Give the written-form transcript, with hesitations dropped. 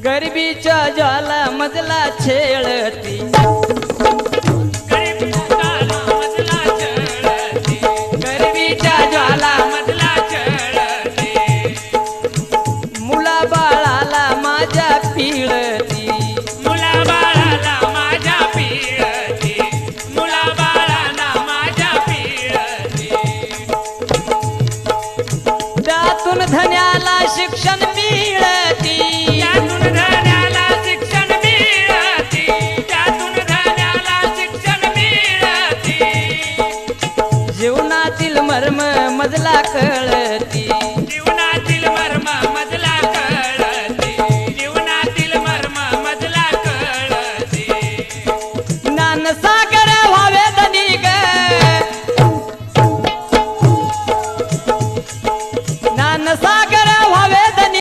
गरिबीच्या ज्वाला मजला छेळती, गरिबीच्या ज्वाला मधला चढते, मुला बाळाला माझ्या पिळती, मुला बाळाला माझ्या पिळती, मुला बाळाला माझ्या पिळती. त्यातून धन्याला शिक्षण मी